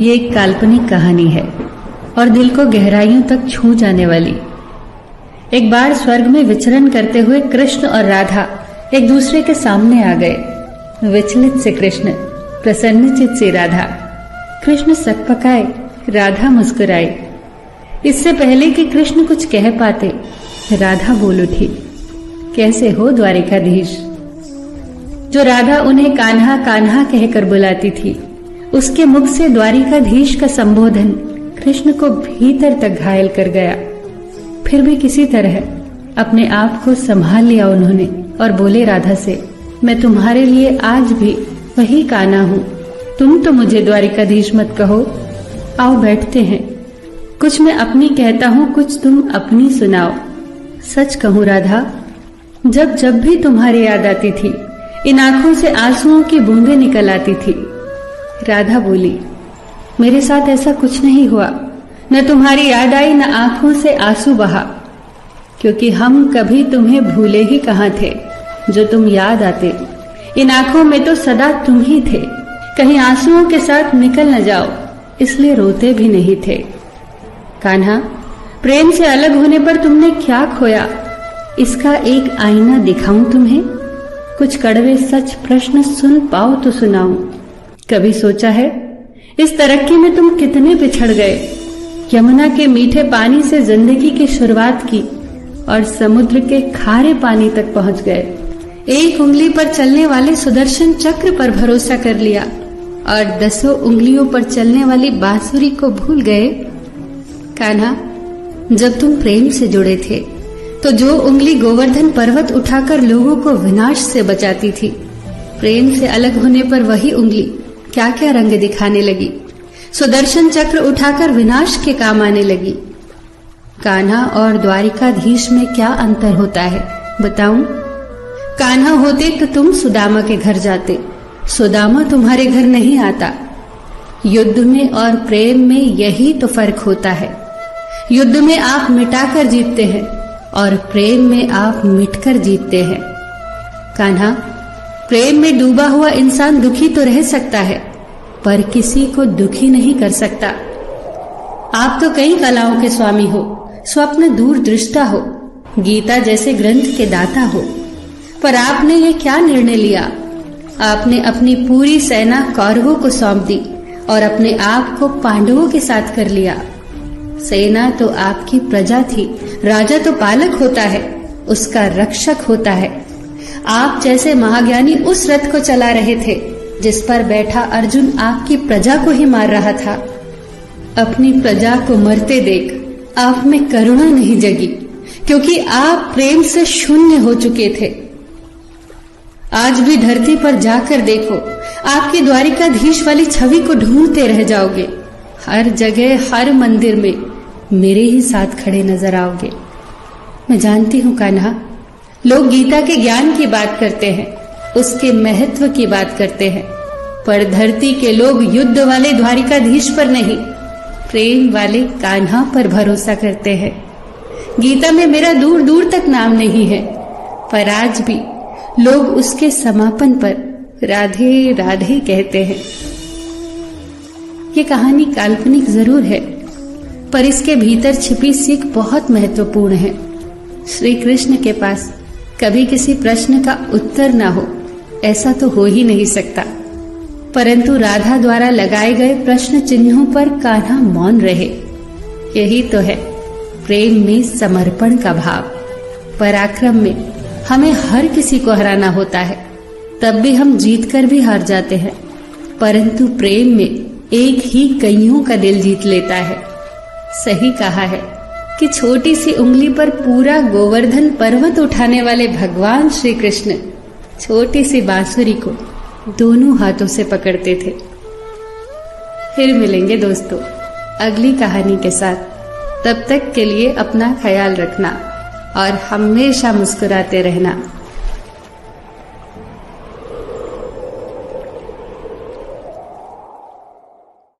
ये एक काल्पनिक कहानी है और दिल को गहराइयों तक छू जाने वाली। एक बार स्वर्ग में विचरण करते हुए कृष्ण और राधा एक दूसरे के सामने आ गए। विचलित से कृष्ण, प्रसन्नचित से राधा। कृष्ण सकपकाए, राधा मुस्कुराई। इससे पहले कि कृष्ण कुछ कह पाते, राधा बोल उठी, कैसे हो द्वारिकाधीश। जो राधा उन्हें कान्हा कान्हा कहकर बुलाती थी, उसके मुख से द्वारिकाधीश का संबोधन कृष्ण को भीतर तक घायल कर गया। फिर भी किसी तरह अपने आप को संभाल लिया उन्होंने और बोले राधा से, मैं तुम्हारे लिए आज भी वही कान्हा हूँ। तुम तो मुझे द्वारिकाधीश मत कहो। आओ बैठते हैं, कुछ मैं अपनी कहता हूँ, कुछ तुम अपनी सुनाओ। सच कहूँ राधा, जब जब भी तुम्हारी याद आती थी, इन आंखों से आंसुओं की बूंदें निकल आती थी। राधा बोली, मेरे साथ ऐसा कुछ नहीं हुआ। न तुम्हारी याद आई, न आंखों से आंसू बहा, क्योंकि हम कभी तुम्हें भूले ही कहाँ थे। जो तुम याद आते, इन आंखों में तो सदा तुम ही थे। कहीं आंसुओं के साथ निकल न जाओ, इसलिए रोते भी नहीं थे। कान्हा, प्रेम से अलग होने पर तुमने क्या खोया, इसका एक आईना दिखाऊं तुम्हें। कुछ कड़वे सच प्रश्न सुन पाओ तो सुनाऊं। कभी सोचा है इस तरक्की में तुम कितने पिछड़ गए। यमुना के मीठे पानी से जिंदगी की शुरुआत की और समुद्र के खारे पानी तक पहुंच गए। एक उंगली पर चलने वाले सुदर्शन चक्र पर भरोसा कर लिया और 10 उंगलियों पर चलने वाली बांसुरी को भूल गए। कान्हा, जब तुम प्रेम से जुड़े थे तो जो उंगली गोवर्धन पर्वत उठाकर लोगों को विनाश से बचाती थी, प्रेम से अलग होने पर वही उंगली क्या क्या रंग दिखाने लगी। सुदर्शन चक्र उठाकर विनाश के काम आने लगी। कान्हा और द्वारिकाधीश में क्या अंतर होता है बताऊं? कान्हा होते तो तुम सुदामा के घर जाते, सुदामा तुम्हारे घर नहीं आता। युद्ध में और प्रेम में यही तो फर्क होता है। युद्ध में आप मिटाकर जीतते हैं और प्रेम में आप मिटकर जीतते हैं। कान्हा, प्रेम में डूबा हुआ इंसान दुखी तो रह सकता है, पर किसी को दुखी नहीं कर सकता। आप तो कई कलाओं के स्वामी हो, स्वप्न दूरदृष्टा हो, गीता जैसे ग्रंथ के दाता हो, पर आपने ये क्या निर्णय लिया? आपने अपनी पूरी सेना कौरवों को सौंप दी और अपने आप को पांडवों के साथ कर लिया। सेना तो आपकी प्रजा थी, राजा तो पालक होता है, उसका रक्षक होता है। आप जैसे महाज्ञानी उस रथ को चला रहे थे जिस पर बैठा अर्जुन आपकी प्रजा को ही मार रहा था। अपनी प्रजा को मरते देख आप में करुणा नहीं जगी, क्योंकि आप प्रेम से शून्य हो चुके थे। आज भी धरती पर जाकर देखो, आपकी द्वारिकाधीश वाली छवि को ढूंढते रह जाओगे। हर जगह, हर मंदिर में मेरे ही साथ खड़े नजर आओगे। मैं जानती हूँ कान्हा, लोग गीता के ज्ञान की बात करते हैं, उसके महत्व की बात करते हैं, पर धरती के लोग युद्ध वाले द्वारिकाधीश पर नहीं, प्रेम वाले कान्हा पर भरोसा करते हैं। गीता में मेरा दूर दूर तक नाम नहीं है, पर आज भी लोग उसके समापन पर राधे राधे कहते हैं। ये कहानी काल्पनिक जरूर है, पर इसके भीतर छिपी सीख बहुत महत्वपूर्ण है। श्री कृष्ण के पास कभी किसी प्रश्न का उत्तर ना हो, ऐसा तो हो ही नहीं सकता, परंतु राधा द्वारा लगाए गए प्रश्न चिन्हों पर कान्हा मौन रहे। यही तो है प्रेम में समर्पण का भाव। पराक्रम में हमें हर किसी को हराना होता है, तब भी हम जीतकर भी हार जाते हैं, परंतु प्रेम में एक ही कईयों का दिल जीत लेता है। सही कहा है कि छोटी सी उंगली पर पूरा गोवर्धन पर्वत उठाने वाले भगवान श्री कृष्ण छोटी सी बांसुरी को दोनों हाथों से पकड़ते थे। फिर मिलेंगे दोस्तों अगली कहानी के साथ। तब तक के लिए अपना ख्याल रखना और हमेशा मुस्कुराते रहना।